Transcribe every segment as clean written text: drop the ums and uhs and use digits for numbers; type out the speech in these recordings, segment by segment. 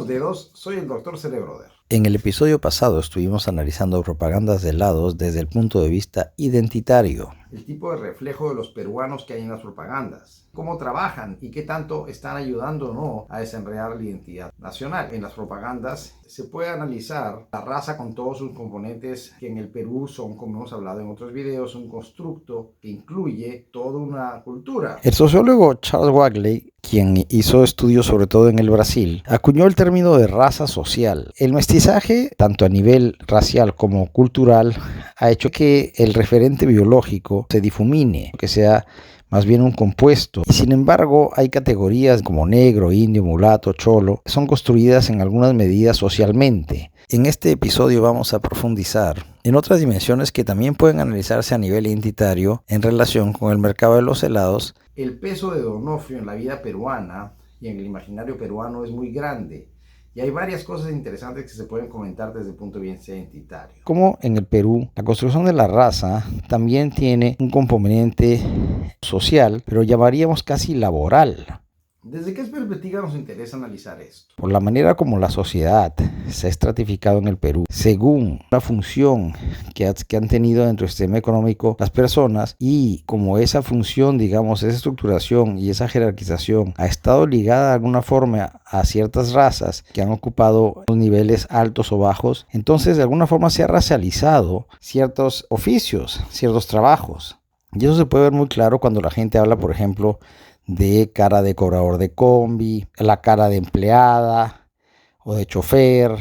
los dedos, soy el Dr. Cerebroder. En el episodio pasado estuvimos analizando propagandas de helados desde el punto de vista identitario. El tipo de reflejo de los peruanos que hay en las propagandas, cómo trabajan y qué tanto están ayudando o no a desenredar la identidad nacional. En las propagandas se puede analizar la raza con todos sus componentes que en el Perú son, como hemos hablado en otros videos, un constructo que incluye toda una cultura. El sociólogo Charles Wagley, quien hizo estudios sobre todo en el Brasil, acuñó el término de raza social. El mestizaje, tanto a nivel racial como cultural, ha hecho que el referente biológico se difumine, que sea más bien un compuesto. Y sin embargo, hay categorías como negro, indio, mulato, cholo, que son construidas en algunas medidas socialmente. En este episodio vamos a profundizar en otras dimensiones que también pueden analizarse a nivel identitario en relación con el mercado de los helados. El peso de D'Onofrio en la vida peruana y en el imaginario peruano es muy grande. Y hay varias cosas interesantes que se pueden comentar desde el punto de vista identitario. Como en el Perú, la construcción de la raza también tiene un componente social, pero llamaríamos casi laboral. ¿Desde qué perspectiva nos interesa analizar esto? Por la manera como la sociedad se ha estratificado en el Perú, según la función que han tenido dentro del sistema económico las personas, y como esa función, digamos, esa estructuración y esa jerarquización ha estado ligada de alguna forma a ciertas razas que han ocupado los niveles altos o bajos, entonces de alguna forma se ha racializado ciertos oficios, ciertos trabajos. Y eso se puede ver muy claro cuando la gente habla, por ejemplo, de cara de cobrador de combi, la cara de empleada o de chofer,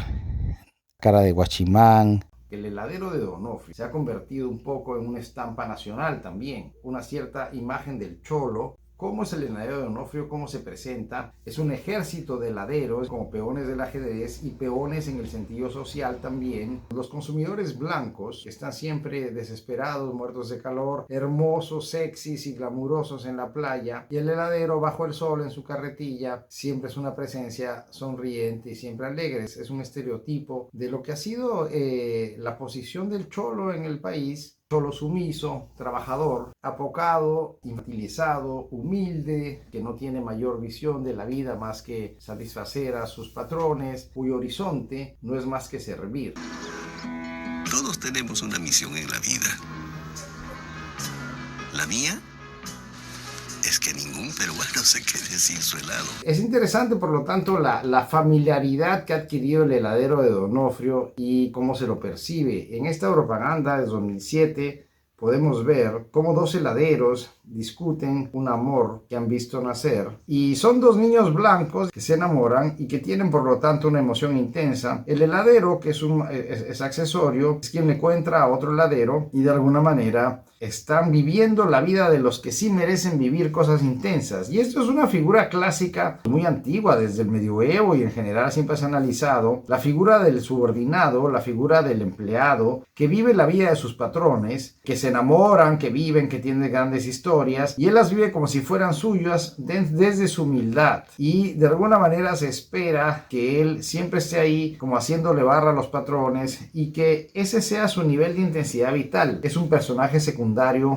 cara de guachimán. El heladero de D'Onofrio se ha convertido un poco en una estampa nacional también, una cierta imagen del cholo. ¿Cómo es el heladero de D'Onofrio? ¿Cómo se presenta? Es un ejército de heladeros como peones del ajedrez y peones en el sentido social también. Los consumidores blancos están siempre desesperados, muertos de calor, hermosos, sexys y glamurosos en la playa, y el heladero bajo el sol en su carretilla siempre es una presencia sonriente y siempre alegre. Es un estereotipo de lo que ha sido la posición del cholo en el país. Cholo sumiso, trabajador, apocado, infantilizado, humilde, que no tiene mayor visión de la vida más que satisfacer a sus patrones, cuyo horizonte no es más que servir. Todos tenemos una misión en la vida. La mía es que ningún peruano se quede sin su helado. Es interesante, por lo tanto, la familiaridad que ha adquirido el heladero de D'Onofrio y cómo se lo percibe. En esta propaganda de 2007 podemos ver cómo dos heladeros discuten un amor que han visto nacer, y son dos niños blancos que se enamoran y que tienen por lo tanto una emoción intensa. El heladero, que es accesorio, es quien le encuentra a otro heladero y de alguna manera están viviendo la vida de los que sí merecen vivir cosas intensas. Y esto es una figura clásica muy antigua, desde el medioevo, y en general siempre se ha analizado la figura del subordinado, la figura del empleado que vive la vida de sus patrones, que se enamoran, que viven, que tienen grandes historias, y él las vive como si fueran suyas desde su humildad, y de alguna manera se espera que él siempre esté ahí como haciéndole barra a los patrones y que ese sea su nivel de intensidad vital. Es un personaje secundario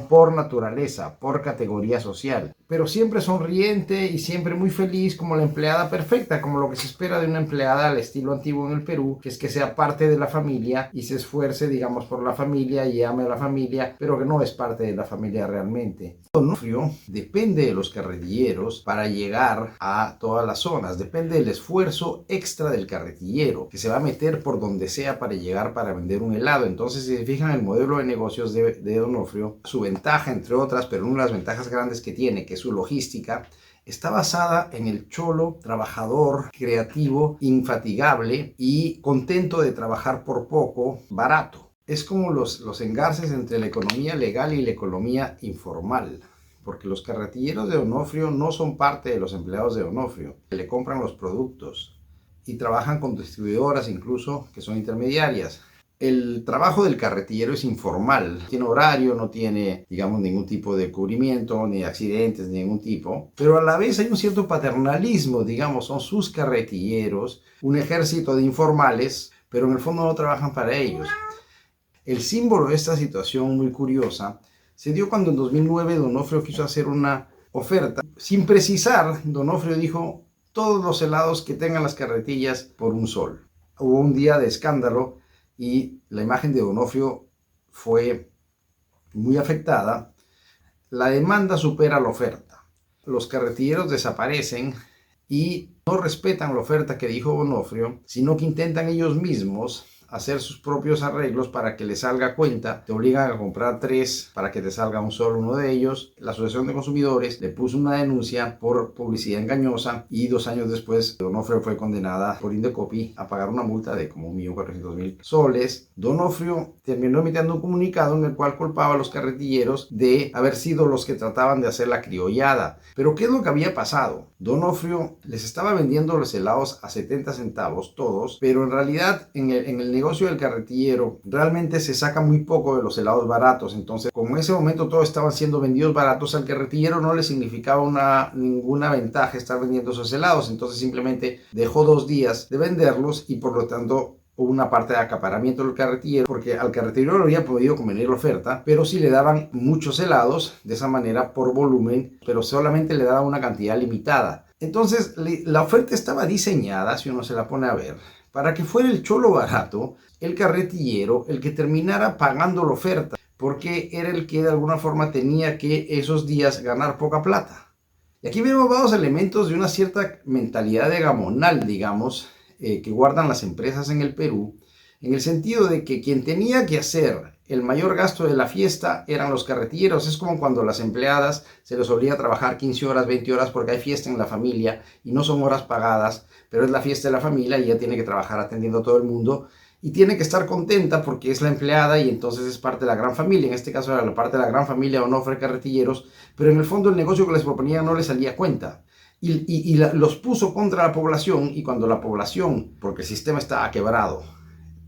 por naturaleza, por categoría social, pero siempre sonriente y siempre muy feliz, como la empleada perfecta, como lo que se espera de una empleada al estilo antiguo en el Perú, que es que sea parte de la familia y se esfuerce, digamos, por la familia y ame a la familia, pero que no es parte de la familia realmente. D'Onofrio depende de los carretilleros para llegar a todas las zonas, depende del esfuerzo extra del carretillero, que se va a meter por donde sea para llegar para vender un helado. Entonces, si se fijan en el modelo de negocios de D'Onofrio, su ventaja, entre otras, pero una de las ventajas grandes que tiene, que es su logística, está basada en el cholo trabajador, creativo, infatigable y contento de trabajar por poco, barato. Es como los engarces entre la economía legal y la economía informal, porque los carretilleros de D'Onofrio no son parte de los empleados de D'Onofrio, que le compran los productos y trabajan con distribuidoras incluso que son intermediarias. El trabajo del carretillero es informal, no tiene horario, no tiene, digamos, ningún tipo de cubrimiento, ni accidentes, ni ningún tipo, pero a la vez hay un cierto paternalismo, digamos, son sus carretilleros, un ejército de informales, pero en el fondo no trabajan para ellos. El símbolo de esta situación muy curiosa se dio cuando en 2009 D'Onofrio quiso hacer una oferta. Sin precisar, D'Onofrio dijo: todos los helados que tengan las carretillas por un sol. Hubo un día de escándalo y la imagen de Donofrio fue muy afectada. La demanda supera la oferta. Los carretilleros desaparecen y no respetan la oferta que dijo Donofrio, sino que intentan ellos mismos hacer sus propios arreglos para que les salga cuenta. Te obligan a comprar 3 para que te salga un solo uno de ellos. La Asociación de Consumidores le puso una denuncia por publicidad engañosa y 2 años después Donofrio fue condenada por Indecopi a pagar una multa de como 1.400.000 soles. Donofrio terminó emitiendo un comunicado en el cual culpaba a los carretilleros de haber sido los que trataban de hacer la criollada. Pero ¿qué es lo que había pasado? Donofrio les estaba vendiendo los helados a 70 centavos todos, pero en realidad en el negocio del carretillero realmente se saca muy poco de los helados baratos. Entonces, como en ese momento todos estaban siendo vendidos baratos, al carretillero no le significaba ninguna ventaja estar vendiendo esos helados. Entonces simplemente dejó 2 días de venderlos y por lo tanto hubo una parte de acaparamiento del carretillero, porque al carretillero no había podido convenir la oferta, pero sí le daban muchos helados de esa manera por volumen, pero solamente le daban una cantidad limitada. Entonces la oferta estaba diseñada, si uno se la pone a ver, para que fuera el cholo barato, el carretillero, el que terminara pagando la oferta, porque era el que de alguna forma tenía que esos días ganar poca plata. Y aquí vemos varios elementos de una cierta mentalidad de gamonal, digamos, que guardan las empresas en el Perú, en el sentido de que quien tenía que hacer el mayor gasto de la fiesta eran los carretilleros. Es como cuando las empleadas se les obliga a trabajar 15 horas, 20 horas porque hay fiesta en la familia y no son horas pagadas, pero es la fiesta de la familia y ella tiene que trabajar atendiendo a todo el mundo y tiene que estar contenta porque es la empleada y entonces es parte de la gran familia. En este caso era la parte de la gran familia Onofre Carretilleros, pero en el fondo el negocio que les proponían no les salía cuenta. Los puso contra la población, y cuando la población, porque el sistema estaba quebrado,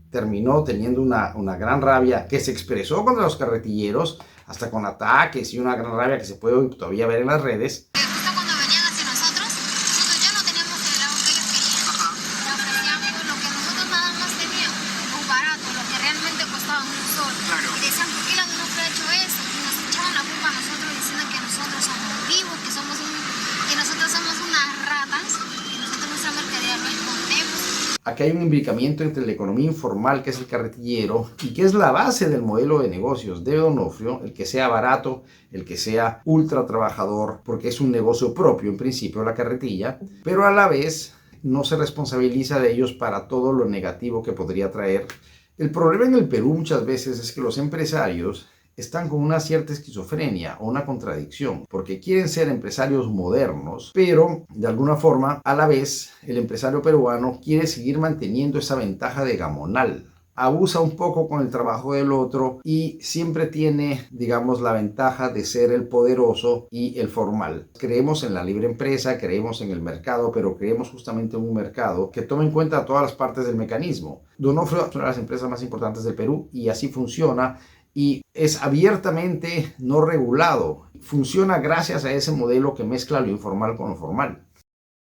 terminó teniendo una gran rabia que se expresó contra los carretilleros, hasta con ataques y una gran rabia que se puede todavía ver en las redes. Justo cuando venían hacia nosotros ya no teníamos el helado que ellos querían. Le ofrecíamos lo que nosotros nada más teníamos, o barato, lo que realmente costaba un sol. Claro. Y decían, ¿por qué la Donofrio ha hecho eso? Y nos echaban la culpa a nosotros diciendo que nosotros somos vivos, que nosotros somos unas ratas, que nosotros nuestra mercadería lo escondemos. Aquí hay un imbricamiento entre la economía informal, que es el carretillero, y que es la base del modelo de negocios de Donofrio, el que sea barato, el que sea ultra trabajador, porque es un negocio propio en principio la carretilla, pero a la vez no se responsabiliza de ellos para todo lo negativo que podría traer. El problema en el Perú muchas veces es que los empresarios están con una cierta esquizofrenia o una contradicción, porque quieren ser empresarios modernos, pero de alguna forma a la vez el empresario peruano quiere seguir manteniendo esa ventaja de gamonal. Abusa un poco con el trabajo del otro y siempre tiene, digamos, la ventaja de ser el poderoso y el formal. Creemos en la libre empresa, creemos en el mercado, pero creemos justamente en un mercado que tome en cuenta todas las partes del mecanismo. Donofrio es una de las empresas más importantes del Perú y así funciona. Y es abiertamente no regulado. Funciona gracias a ese modelo que mezcla lo informal con lo formal.